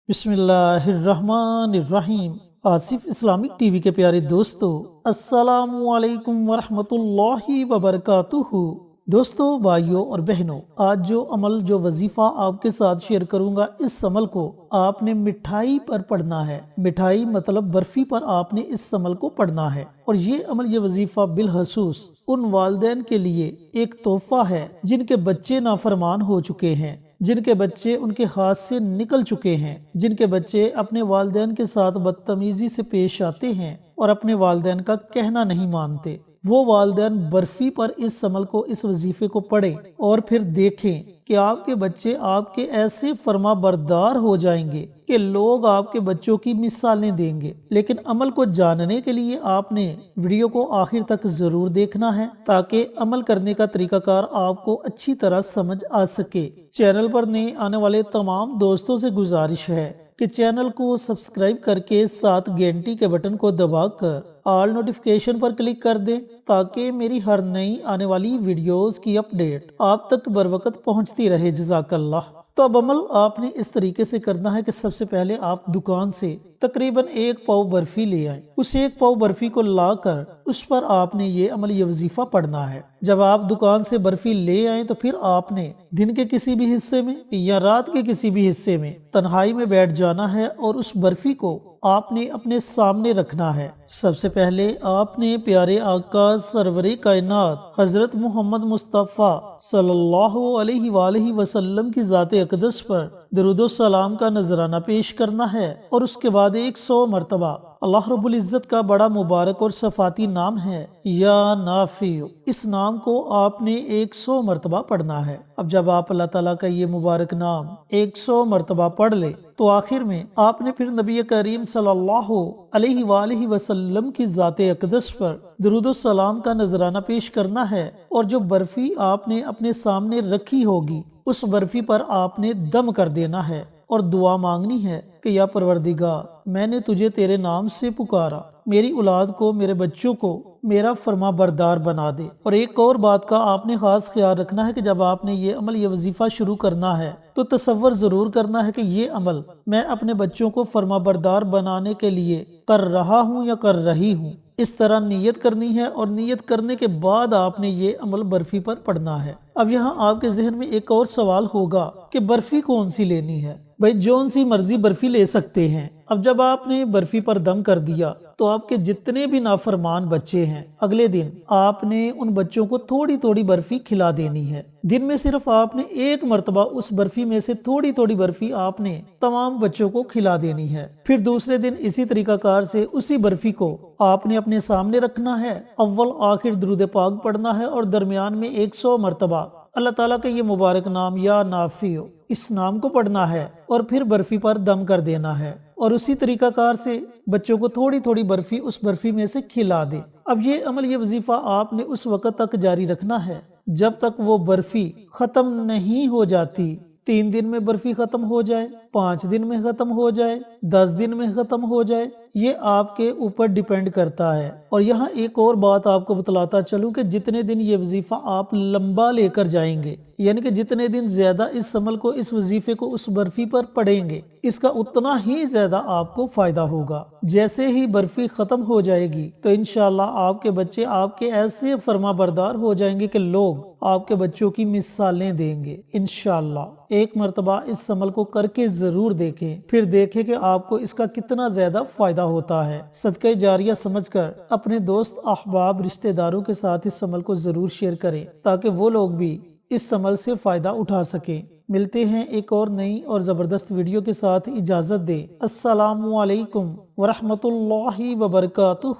بسم اللہ الرحمن الرحیم۔ آصف اسلامک ٹی وی کے پیارے دوستو، السلام علیکم ورحمۃ اللہ وبرکاتہ۔ دوستو، بھائیوں اور بہنوں، آج جو وظیفہ آپ کے ساتھ شیئر کروں گا، اس عمل کو آپ نے مٹھائی پر پڑھنا ہے۔ مٹھائی مطلب برفی پر آپ نے اس عمل کو پڑھنا ہے، اور یہ وظیفہ بالخصوص ان والدین کے لیے ایک تحفہ ہے جن کے بچے نافرمان ہو چکے ہیں، جن کے بچے ان کے ہاتھ سے نکل چکے ہیں، جن کے بچے اپنے والدین کے ساتھ بدتمیزی سے پیش آتے ہیں اور اپنے والدین کا کہنا نہیں مانتے۔ وہ والدین برفی پر اس عمل کو، اس وظیفے کو پڑھیں اور پھر دیکھیں کہ آپ کے بچے آپ کے ایسے فرما بردار ہو جائیں گے کہ لوگ آپ کے بچوں کی مثالیں دیں گے۔ لیکن عمل کو جاننے کے لیے آپ نے ویڈیو کو آخر تک ضرور دیکھنا ہے، تاکہ عمل کرنے کا طریقہ کار آپ کو اچھی طرح سمجھ آ سکے۔ چینل پر نئے آنے والے تمام دوستوں سے گزارش ہے کہ چینل کو سبسکرائب کر کے ساتھ گھنٹی کے بٹن کو دبا کر آل نوٹیفیکیشن پر کلک کر دیں، تاکہ میری ہر نئی آنے والی ویڈیوز کی اپڈیٹ آپ تک بروقت پہنچتی رہے۔ جزاک اللہ۔ تو اب عمل آپ نے اس طریقے سے کرنا ہے کہ سب سے پہلے آپ دکان سے تقریباً 1 پاؤ برفی لے آئیں۔ اس 1 پاؤ برفی کو لا کر اس پر آپ نے یہ وظیفہ پڑھنا ہے۔ جب آپ دکان سے برفی لے آئیں تو پھر آپ نے دن کے کسی بھی حصے میں یا رات کے کسی بھی حصے میں تنہائی میں بیٹھ جانا ہے، اور اس برفی کو آپ نے اپنے سامنے رکھنا ہے۔ سب سے پہلے آپ نے پیارے آقا سرور کائنات حضرت محمد مصطفیٰ صلی اللہ علیہ وآلہ وسلم کی ذات اقدس پر درود و سلام کا نذرانہ پیش کرنا ہے، اور اس کے بعد 100 مرتبہ اللہ رب العزت کا بڑا مبارک اور صفاتی نام ہے یا نافع، اس نام کو آپ نے 100 مرتبہ پڑھنا ہے۔ اب جب آپ اللہ تعالیٰ کا یہ مبارک نام 100 مرتبہ پڑھ لے تو آخر میں آپ نے پھر نبی کریم صلی اللہ علیہ وآلہ وسلم کی ذات اقدس پر درود و سلام کا نذرانہ پیش کرنا ہے، اور جو برفی آپ نے اپنے سامنے رکھی ہوگی اس برفی پر آپ نے دم کر دینا ہے، اور دعا مانگنی ہے کہ یا پروردگار، میں نے تجھے تیرے نام سے پکارا، میری اولاد کو، میرے بچوں کو میرا فرما بردار بنا دے۔ اور ایک اور بات کا آپ نے خاص خیال رکھنا ہے کہ جب آپ نے یہ وظیفہ شروع کرنا ہے تو تصور ضرور کرنا ہے کہ یہ عمل میں اپنے بچوں کو فرما بردار بنانے کے لیے کر رہا ہوں یا کر رہی ہوں۔ اس طرح نیت کرنی ہے، اور نیت کرنے کے بعد آپ نے یہ عمل برفی پر پڑھنا ہے۔ اب یہاں آپ کے ذہن میں ایک اور سوال ہوگا کہ برفی کون سی لینی ہے؟ بھائی، جون سی مرضی برفی لے سکتے ہیں۔ اب جب آپ نے برفی پر دم کر دیا تو آپ کے جتنے بھی نافرمان بچے ہیں، اگلے دن آپ نے ان بچوں کو تھوڑی تھوڑی برفی کھلا دینی ہے۔ دن میں صرف آپ نے 1 مرتبہ اس برفی میں سے تھوڑی تھوڑی برفی آپ نے تمام بچوں کو کھلا دینی ہے۔ پھر دوسرے دن اسی طریقہ کار سے اسی برفی کو آپ نے اپنے سامنے رکھنا ہے، اول آخر درود پاک پڑھنا ہے، اور درمیان میں 100 مرتبہ اللہ تعالیٰ کا یہ مبارک نام یا نافع، اس نام کو پڑھنا ہے، اور پھر برفی پر دم کر دینا ہے، اور اسی طریقہ کار سے بچوں کو تھوڑی تھوڑی برفی اس برفی میں سے کھلا دے۔ اب یہ وظیفہ آپ نے اس وقت تک جاری رکھنا ہے جب تک وہ برفی ختم نہیں ہو جاتی۔ 3 دن میں برفی ختم ہو جائے، 5 دن میں ختم ہو جائے، 10 دن میں ختم ہو جائے، یہ آپ کے اوپر ڈیپینڈ کرتا ہے۔ اور یہاں ایک اور بات آپ کو بتلاتا چلوں کہ جتنے دن یہ وظیفہ آپ لمبا لے کر جائیں گے، یعنی کہ جتنے دن زیادہ اس عمل کو، اس وظیفے کو اس برفی پر پڑھیں گے، اس کا اتنا ہی زیادہ آپ کو فائدہ ہوگا۔ جیسے ہی برفی ختم ہو جائے گی تو انشاءاللہ آپ کے بچے آپ کے ایسے فرما بردار ہو جائیں گے کہ لوگ آپ کے بچوں کی مثالیں دیں گے انشاءاللہ۔ ایک مرتبہ اس عمل کو کر کے ضرور دیکھیں، پھر دیکھیں کہ آپ کو اس کا کتنا زیادہ فائدہ ہوتا ہے۔ صدقہ جاریہ سمجھ کر اپنے دوست، احباب، رشتہ داروں کے ساتھ اس عمل کو ضرور شیئر کریں، تاکہ وہ لوگ بھی اس عمل سے فائدہ اٹھا سکیں۔ ملتے ہیں ایک اور نئی اور زبردست ویڈیو کے ساتھ، اجازت دیں۔ السلام علیکم ورحمۃ اللہ وبرکاتہ۔